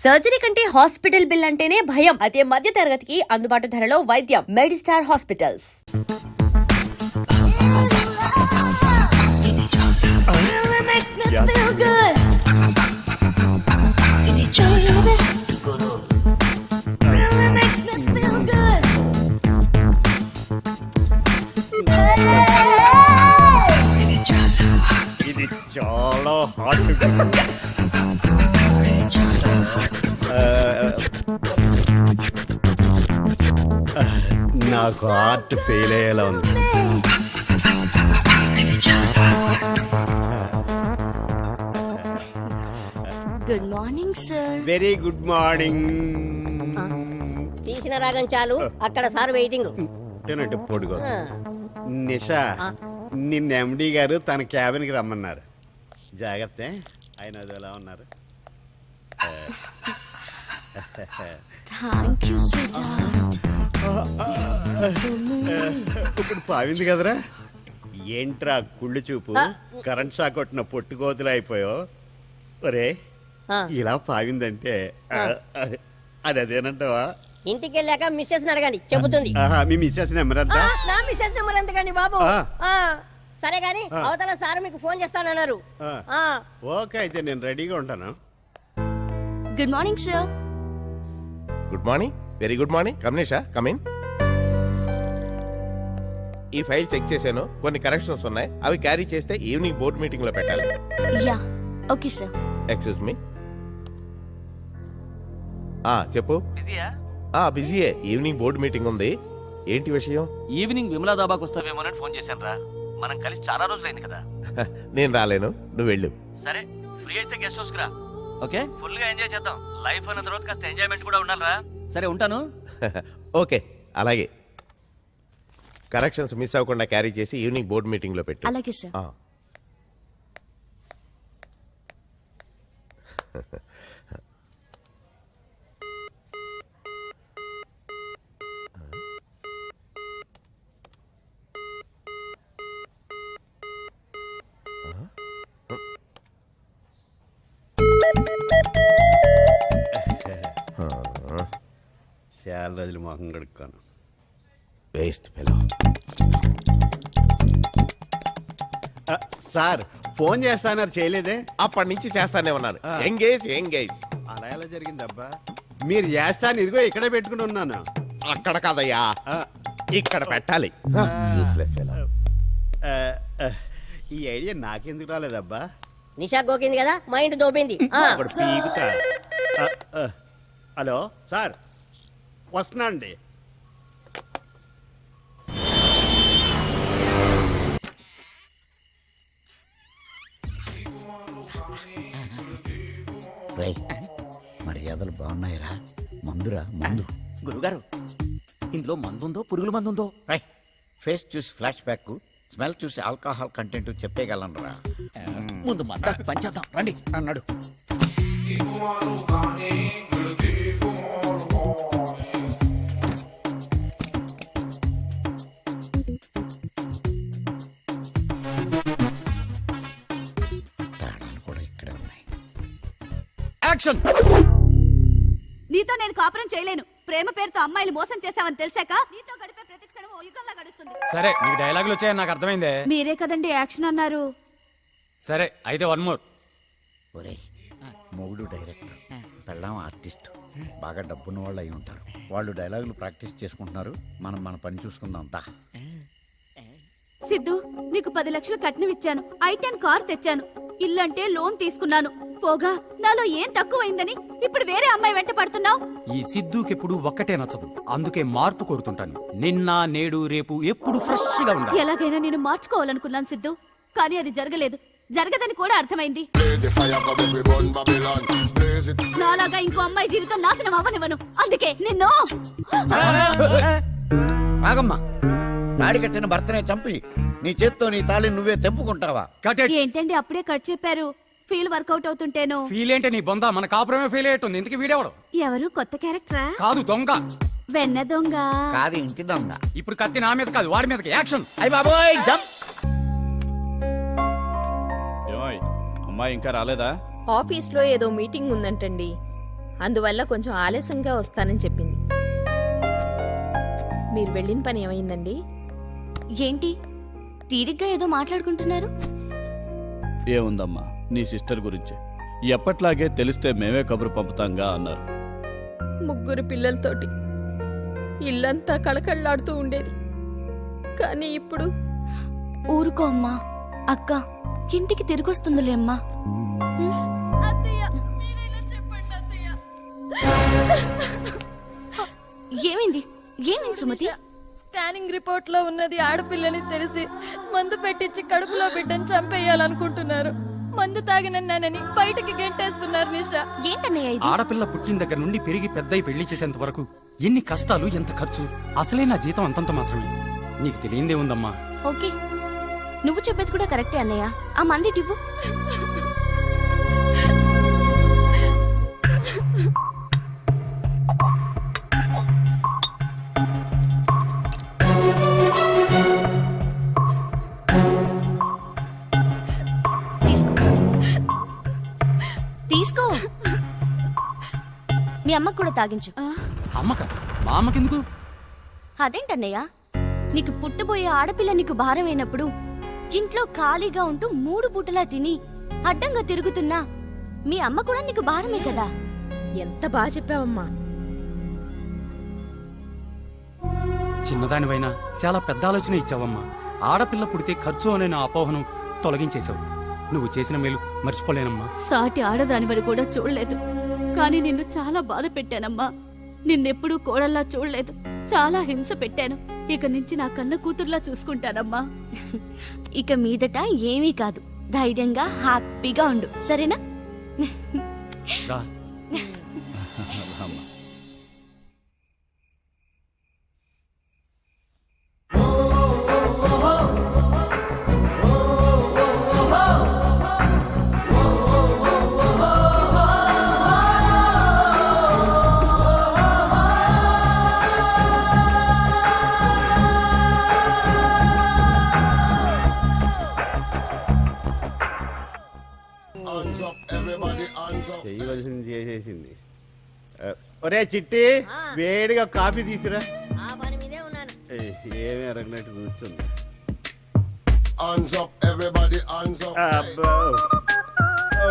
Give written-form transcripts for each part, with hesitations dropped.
Surgery కంటే hospital bill అంటేనే భయం. అదే మధ్య తరగతికి అందుబాటు ధరలో వైద్యం. Medistar hospitals. ఇది చాలా హాట్. నాకు హార్ట్ ఫెయిల్ అయ్యేలా ఉంది. Good morning sir. Very good morning. తీసిన రాగం చాలు, అక్కడ సార్ వెయిటింగ్. తినట్టు పొడుగు. నిషా, నిన్న ఎండి గారు తన క్యాబిన్కి రమ్మన్నారు. జాగ్రత్త, ఆయన అది ఎలా ఉన్నారు. Thank you sweet heart. ఇప్పుడు పావింది కదరా. ఏంట్రా కుళ్ళు చూపు, కరెంట్ షాక్ కొట్టిన పొట్టుకోతులు అయిపోయావు. ఒరే, ఇలా పావిందంటే అది అదేనంటావా? ఇంటికి వెళ్ళాక మిస్సెస్ అడగండి, చెబుతుంది. మీ మిస్సెస్ నెంబర్ అంతా? నా మిస్సెస్ నెంబర్ ఎందుకండి బాబు? సరే గాని అవతల సార్ మీకు ఫోన్ చేస్తానన్నారు. ఓకే, అయితే నేను రెడీగా ఉంటాను. Good morning sir. Good morning, very good morning. కమలేషా, కమ్ ఇన్. ఈ ఫైల్ చెక్ చేశాను, కొన్ని కరెక్షన్స్ ఉన్నాయి. అవి క్యారీ చేస్తే ఈవినింగ్ బోర్డ్ మీటింగ్ లో పెట్టాలి. Yeah, okay sir. Excuse me. చెప్పు. బిజీయే. ఈవినింగ్ బోర్డు మీటింగ్ ఉంది. ఏంటి విషయం? ఈవినింగ్ విమలా దాబాకు వస్తావేమోనని ఫోన్ చేశాను రా. మనం కలిసి చాలా రోజులైంది కదా. నేను రాలేను, నువ్వు వెళ్ళు. సరే, ఫ్రీ అయితే గెస్ట్ హౌస్ కి రా. ఓకే, ఫుల్ గా ఎంజాయ్ చేద్దాం. లైఫ్ అన్న తర్వాత కాస్త ఎంజాయ్మెంట్ కూడా ఉండాలిరా. సరే, ఉంటాను. ఓకే, అలాగే. కరెక్షన్స్ మిస్ అవ్వకుండా క్యారీ చేసి ఈవినింగ్ బోర్డు మీటింగ్ లో పెట్టు. అలాగే సార్. చాలా రోజులు మొహం కడుక్కాను. Waste fellow. సార్, ఫోన్ చేస్తానన్నారు, చేయలేదే? అప్పటి నుంచి చేస్తానే ఉన్నాను. ఎంగేజ్. అలా ఎలా జరిగింది అబ్బా? మీరు చేస్తాను, ఇదిగో ఇక్కడే పెట్టుకుని ఉన్నాను. అక్కడ కాదయ్యా, ఇక్కడ పెట్టాలి. Useless fellow. ఈ ఐడియా నాకెందుకు రాలేదబ్బా? నిషా గోకింది కదా, మైండ్ దోబింది. ఒకడు పీకుతా. హలో సార్, వస్తున్నా అండి. మర్యాదలు బాగున్నాయిరా. మందురా, మందు. గురుగారు, ఇందులో మందుందో పురుగుల మందుందో? ఫేస్ చూసి ఫ్లాష్ బ్యాక్, స్మెల్ చూసి ఆల్కహాల్ కంటెంట్ చెప్పేయగలనరా. ముందు మంద పంచేద్దాం రండి అన్నాడు. తాళాలు కూడా ఇక్కడే ఉన్నాయి. యాక్షన్. నీతో నేను కాపురం చేయలేను. ప్రేమ పేరుతో అమ్మాయిలు మోసం చేశావని తెలిసాక నీతో గడిపే ప్రతి క్షణం ఓ యుగంలా గడుస్తుంది. సరే, నీకు డైలాగులు వచ్చాయని నాకు అర్థమైందే. మీరే కదండి యాక్షన్ అన్నారు. సరే, అయితే వన్ మోర్. ఒరేయ్, మొగుడు డైరెక్టర్, పెళ్ళాం ఆర్టిస్ట్, బాగా డబ్బున్న వాళ్ళు అయి ఉంటారు. వాళ్ళు డైలాగులు ప్రాక్టీస్ చేసుకుంటున్నారు. మనం మన పని చూసుకుందాం. దా. సిద్ధు, నీకు 10 లక్షలు కట్నం ఇచ్చాను. I10 కార్ తెచ్చాను. ఇల్లంటే లోన్ తీసుకున్నాను. పోగా నాలో ఏం తక్కువైందని ఇప్పుడు వేరే అమ్మాయి వెంట పడుతున్నావు. ఈ సిద్ధుకెప్పుడు ఒక్కటే నచ్చదు, అందుకే మార్పు కోరుతుంటాను. నిన్న, నేడు, రేపు ఎప్పుడు ఫ్రెష్ గా ఉండాలి. ఎలాగైనా నేను మార్చుకోవాలనుకున్నాను సిద్ధు, కానీ అది జరగలేదు. జరగదని కూడా అర్థమైంది. నాలాగా ఇంకో అమ్మాయి జీవితం నాశనం అవ్వనివ్వను. అందుకే నిన్ను. ఆగమ్మా, తాడి కట్టిన భర్తనే చంపి నీ చేత్తో నీ తాళి నువ్వే తెంపుకుంటావా? ఏంటండి అప్పుడే కట్ చెప్పారు? Feel work out అవుతుంటేను. ఫీల్ ఏంటి నీ బొంద? మన కాపురమే ఫీల్ అయ్యేటుంది. ఇంతకీ వీడేవాడు? ఎవరు? కొత్త క్యారెక్టరా? కాదు, దొంగ. వెన్న దొంగ కాదు, ఇంటి దొంగ. ఇప్పుడు కత్తి నా మీద కాదు, వాడి మీదకి. యాక్షన్. అయ్య బాబోయ్, జంప్. అమ్మాయి ఇంకా రాలేదా? ఆఫీస్లో ఏదో మీటింగ్ ఉందంటండి. అందువల్ల కొంచెం ఆలస్యంగా వస్తానని చెప్పింది. మీరు వెళ్ళిన పని ఏమైందండి? ఏంటి తీరిగ్గా ఏదో మాట్లాడుకుంటున్నారు? ఏముందమ్మా, నీ సిస్టర్ గురించి ఎప్పట్లాగే తెలిస్తే మేమే కబురు పంపుతాంగా అన్నారు. 3 పిల్లలతోటి ఇల్లంతా కళకళలాడుతూ ఉండేది. కానీ ఇప్పుడు ఊరుకో అమ్మా. అక్క ఇంటికి తిరిగొస్తుందిలే అమ్మా. ఏమైంది ఏమైంది సుమతి? స్కానింగ్ రిపోర్ట్ లో ఉన్నది ఆడపిల్లని తెలిసి మందు పెట్టించి కడుపులో బిడ్డను చంపేయాలనుకుంటున్నారు. మందు తాగినన్నానని బయటికి గెంటేస్తున్నారు. నిషా, ఏంటన్నయ్య ఇది? ఆడపిల్ల పుట్టిన దగ్గర నుండి పెరిగి పెద్దయి పెళ్లి చేసేంత వరకు ఎన్ని కష్టాలు, ఎంత ఖర్చు. అసలే నా జీతం అంతంత మాత్రమే. నీకు తెలియందే ఉందమ్మా. ఓకే, నువ్వు చెప్పేది కూడా కరెక్టే అన్నయ్య. ఆ మంది ఇవ్వు. తీసుకో. మీ అమ్మకు కూడా తాగించు. అమ్మక మా అమ్మకెందుకు? అదేంటన్నయ్య, నీకు పుట్టబోయే ఆడపిల్ల నీకు భారం అయినప్పుడు ఇంట్లో ఖాళీగా ఉంటూ 3 పూటలా తిని అడ్డంగా తిరుగుతున్నా మీ అమ్మ కూడా నీకు భారమే కదా. ఎంత బాగా చెప్పావమ్మా. చిన్నదానివైనా చాలా పెద్ద ఆలోచన ఇచ్చావమ్మా. ఆడపిల్ల పుడితే ఖర్చు అనే నా అపోహను తొలగించేశావు. నువ్వు చేసిన మేలు మర్చిపోలేనమ్మా. సాటి ఆడదానివని కూడా చూడలేదు, కానీ నిన్ను చాలా బాధ పెట్టానమ్మా. నిన్నెప్పుడూ కోడల్లా చూడలేదు, చాలా హింస పెట్టాను. ఇక నుంచి నా కన్న కూతుర్లా చూసుకుంటానమ్మా. ఇక మీదట ఏమీ కాదు, ధైర్యంగా హ్యాపీగా ఉండు, సరేనా? రా. చేయవలసింది చేసేసింది. ఒరే చిట్టి, వేడిగా కాఫీ తీసురా. ఆ పని మీదే ఉన్నాను. ఏమీ అరగనట్టు కూర్చుంది.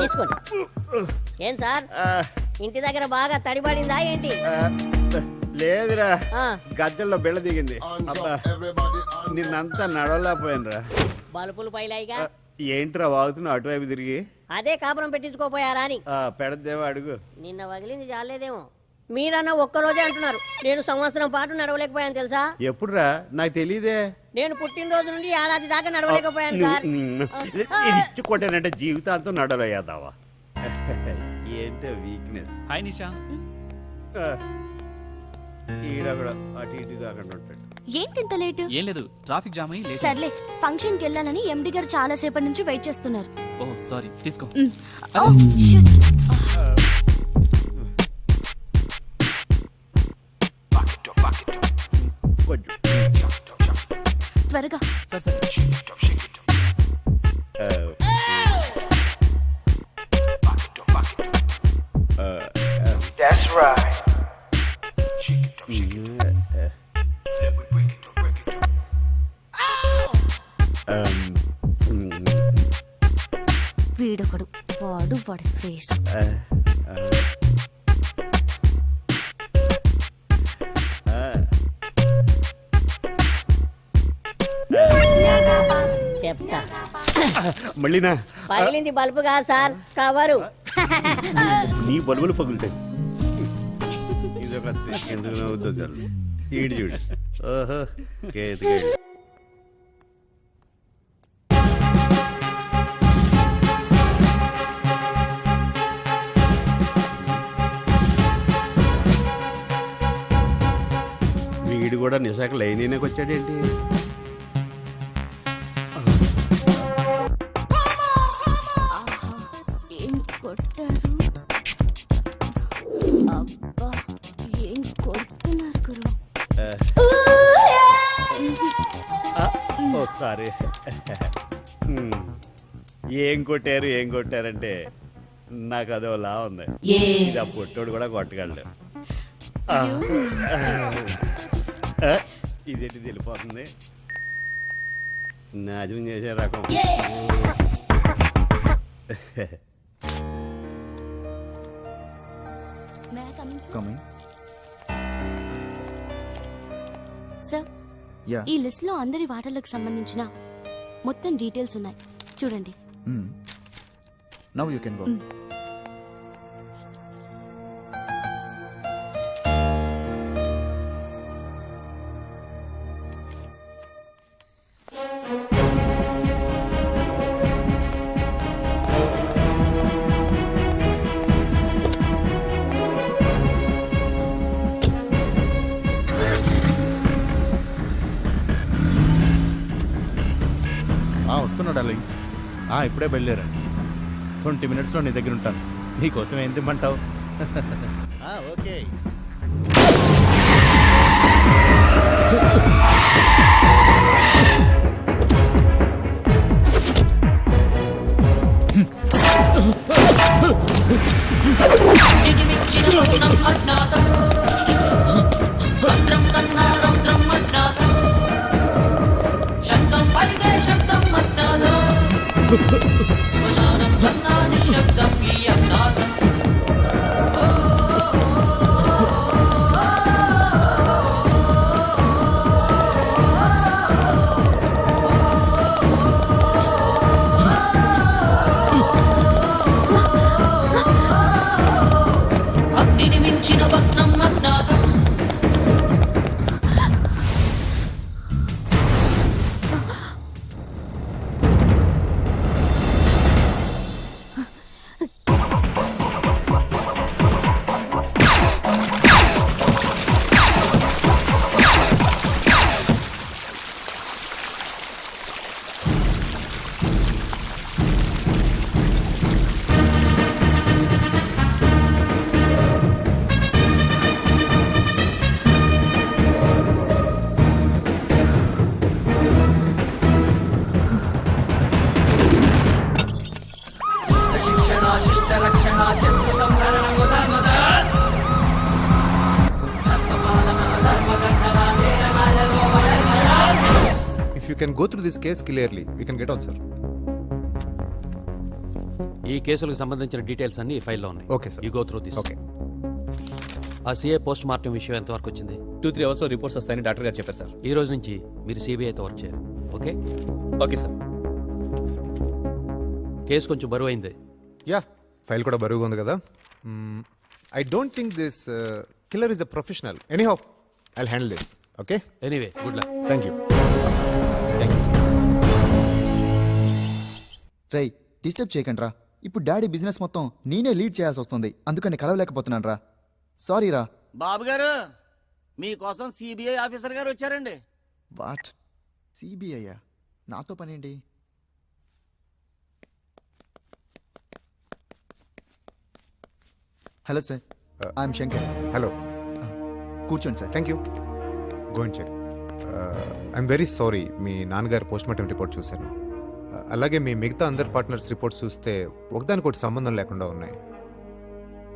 తీసుకోండి. ఏం సార్, ఇంటి దగ్గర బాగా తడిపడిందా ఏంటి? లేదురా, ఆ, గద్దెల్లో బెళ్ళ దిగింది. అబ్బా, నిన్నంతా నడవలేకపోయానురా. బలుపులు పైలాయిగా. ఏంట్రా వాగుతున్నావు అటువైపు తిరిగి? అదే కాపురం పెట్టించుకోపోయారా అని. పెడదేవో అడుగు. నిన్న వగిలింది చాలేదేమో. మీరన్నా ఒక్కరోజే అంటున్నారు, నేను సంవత్సరం పాటు నడవలేకపోయాను తెలుసా? ఎప్పుడురా? నాకు తెలియదే. నేను పుట్టినరోజు నుండి ఏడాది దాకా నడవలేకపోయాను సార్. ఇచ్చి కొట్టానంటే జీవితాంతం నడవలేదావా? ఏంటో వీక్నెస్. హాయ్ నిషా. ఈడ కూడా అటు ఇటు కాకుండా ఉంటాడు. ఏంటింత లేటు? ఏం లేదు, ట్రాఫిక్ జామ్ అయ్యి లేట్. సర్లే, ఫంక్షన్ కి వెళ్ళాలని ఎండి గారు చాలా సేపటి నుంచి వెయిట్ చేస్తున్నారు. ఓ సారీ, తీసుకో. ఓ, shit. కొంచెం త్వరగా. సరే సరే. That's right. వీడొకడు, వాడు వాడి ఫేస్. చెప్తా. మళ్ళీనా? పగిలింది బల్బు కాదు సార్, కవరు. నీ బలుగులు పగులుతాయి. ఇదొక ఎందుకు నవ్వుద్దో చాలు. ఈడు చూడు. ఓహో, కేతికేడు. వీడు కూడా నిశాఖ లైన్ వచ్చాడేంటి? ఏం కొట్టారు? అబ్బా, ఏం కొడుతున్నారు గురు? ఒకసారి ఏం కొట్టారంటే నాకు అదోలా ఉంది ఇది ఆ పొట్టోడు కూడా కొట్టగలడు ఇదేంటి వెళ్ళిపోతుంది నాజం చేసే రకం సార్ ఈ లిస్ట్ లో అందరి వాటాలకు సంబంధించిన మొత్తం డీటెయిల్స్ ఉన్నాయి చూడండి. Now you can go. వస్తున్నా డార్లింగ్. ఇప్పుడే బయలుదేరండి. 20 minutesలో నీ దగ్గర ఉంటాను. నీకోసం ఏం తిమ్మంటావు? Okay. If you can go through this case clearly, we can get on, sir. ఈ కేసులకు సంబంధించిన డీటెయిల్స్ అన్ని ఈ ఫైల్లో ఉన్నాయి. Okay, sir. You go through this. Okay. ఆ సిఐ పోస్ట్ మార్టం విషయం ఎంతవరకు వచ్చింది? 2-3 అవర్స్లో రిపోర్ట్స్ వస్తాయని డాక్టర్ గారు చెప్పారు సార్. ఈ రోజు నుంచి మీరు సిబిఐతో వర్క్ చేయాలి. Okay okay sir. కేసు కొంచెం బరువు అయింది. Yeah, file కూడా బరువుగా ఉంది కదా. I don't think this killer is a professional. Anyhow, I'll handle this. Okay? Anyway good luck. Thank you. రై డిస్టర్బ్ చేయకండి రా. ఇప్పుడు డాడీ బిజినెస్ మొత్తం నేనే లీడ్ చేయాల్సి వస్తుంది. అందుకని కలవలేకపోతున్నాను రా. సారీ రా. బాబు గారు మీకోసం సిబిఐ ఆఫీసర్ గారు వచ్చారండి. వాట్? సిబిఐయా? నాతో పనేంటి? Hello sir, I'm Shankar. Hello. కూర్చోండి సార్. Thank you. Go and check. I'm very sorry. మీ నాన్నగారు పోస్ట్ మార్టం రిపోర్ట్ చూశాను. అలాగే మీ మిగతా అందరు పార్ట్నర్స్ రిపోర్ట్స్ చూస్తే ఒకదానికొకటి సంబంధం లేకుండా ఉన్నాయి.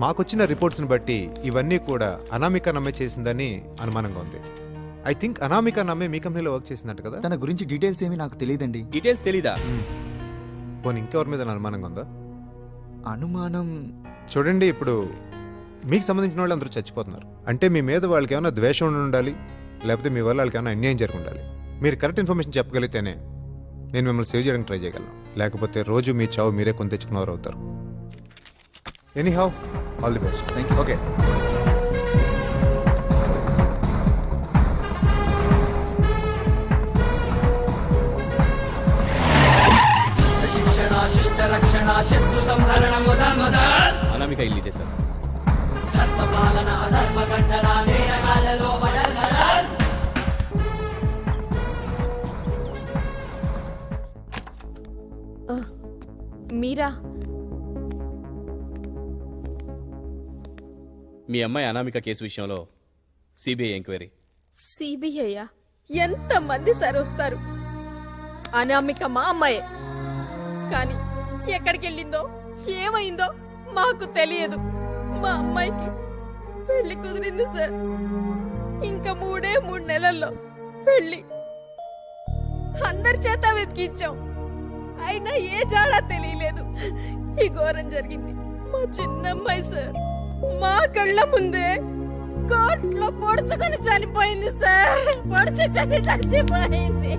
మాకొచ్చిన రిపోర్ట్స్ని బట్టి ఇవన్నీ కూడా అనామిక నమ్మే చేసిందని అనుమానంగా ఉంది. ఐ థింక్ అనామిక నమ్మే మీ కంపెనీలో వర్క్ చేసిందంట కదా? తన గురించి డీటెయిల్స్ ఏమీ నాకు తెలియదండి. డీటెయిల్స్ తెలీదా? పోనీ ఇంకెవరి మీద అనుమానంగా ఉందా? అనుమానం చూడండి, ఇప్పుడు మీకు సంబంధించిన వాళ్ళు అందరూ చచ్చిపోతున్నారు అంటే మీ మీద వాళ్ళకి ఏమైనా ద్వేషం ఉండి ఉండాలి, లేకపోతే మీ వల్ల వాళ్ళకి ఏమైనా అన్యాయం జరిగి ఉండాలి. మీరు కరెక్ట్ ఇన్ఫర్మేషన్ చెప్పగలిగితేనే నేను మిమ్మల్ని సేవ్ చేయడానికి ట్రై చేయగలను. లేకపోతే రోజు మీ చావు మీరే కొని తెచ్చుకున్నవారు అవుతారు. Anyhow, all the best. Thank you. Okay. Anamika ఇల్లు ఇదే సార్. మీరా? మీ అమ్మాయి అనామిక కేసు విషయంలో సిబిఐ ఎంక్వైరీ. సిబిఐయా? ఎంత మంది సార్ వస్తారు? అనామిక మా అమ్మాయే, కానీ ఎక్కడికి వెళ్ళిందో ఏమైందో మాకు తెలియదు. మా అమ్మాయికి పెళ్లి కుదిరింది సార్. ఇంకా 3 నెలల్లో పెళ్లి. అందరి చేత వెతికిచ్చాం, అయినా ఏ జాడా తెలియలేదు. ఈ ఘోరం జరిగింది. మా చిన్నమ్మాయి సార్ మా కళ్ళ ముందే కోర్టులో పొడుచుకొని చనిపోయింది సార్. పొడుచుకొని చచ్చిపోయింది.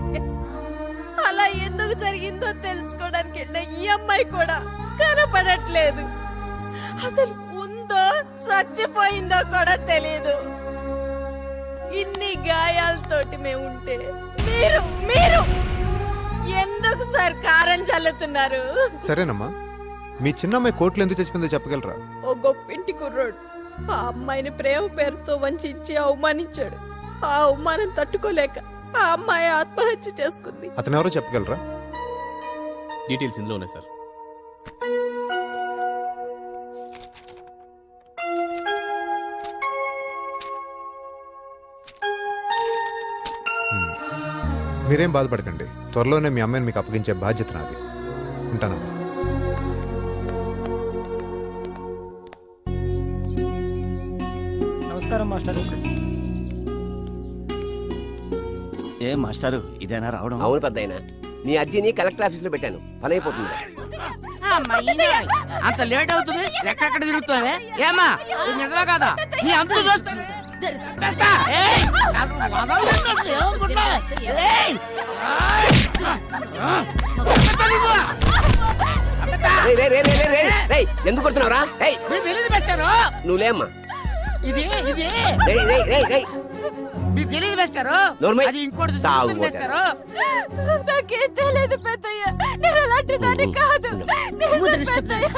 అలా ఎందుకు జరిగిందో తెలుసుకోవడానికి వెళ్ళిన ఈ అమ్మాయి కూడా కనపడట్లేదు. అసలు ఉందో చచ్చిపోయిందో కూడా తెలియదు. ఇన్ని గాయాలతోటి మేము ఉంటే మీరు మీరు ఎందుకు సార్ కారం చల్లుతున్నారు? సరేనమ్మా, మీ చిన్నమ్మాయి కోర్టులో ఎందుకు చచ్చిపోయిందో చెప్పగలరా? ఓ గొప్పింటి కుర్రోడు ఆ అమ్మాయిని ప్రేమ పేరుతో వంచి అవమానించాడు. ఆ అవమానం తట్టుకోలేక ఆ అమ్మాయి ఆత్మహత్య చేసుకుంది. అతను ఎవరో చెప్పగలరా? డీటెయిల్స్ ఇందులో ఉన్నాయి సార్. మీరేం బాధపడకండి, త్వరలోనే మీ అమ్మాయిని మీకు అప్పగించే బాధ్యత నాది. ఉంటానమ్మా. నమస్కారం మాస్టర్. ఏ మాస్టారు ఇదేనా రావడం? అవును పెద్దయిన, నీ అర్జీని కలెక్టర్ ఆఫీస్ లో పెట్టాను, పని అయిపోతుంది. అంత లేట్ అవుతుంది, ఎక్కడెక్కడ తిరుగుతావే? ఏమా నిజమా కదా? నీ అంతా చూస్తాను. ఎందుకు కొడుతున్నావురా? నువ్వు లేమ్మా. ఇది ఇది మీకు తెలియదు వేస్తారు. అది ఇంకోటి వేస్తారు. నాకేం తెలియదు పెద్దయ్య, నేను అలాంటి దాన్ని కాదు. నిజం పెద్దయ్య.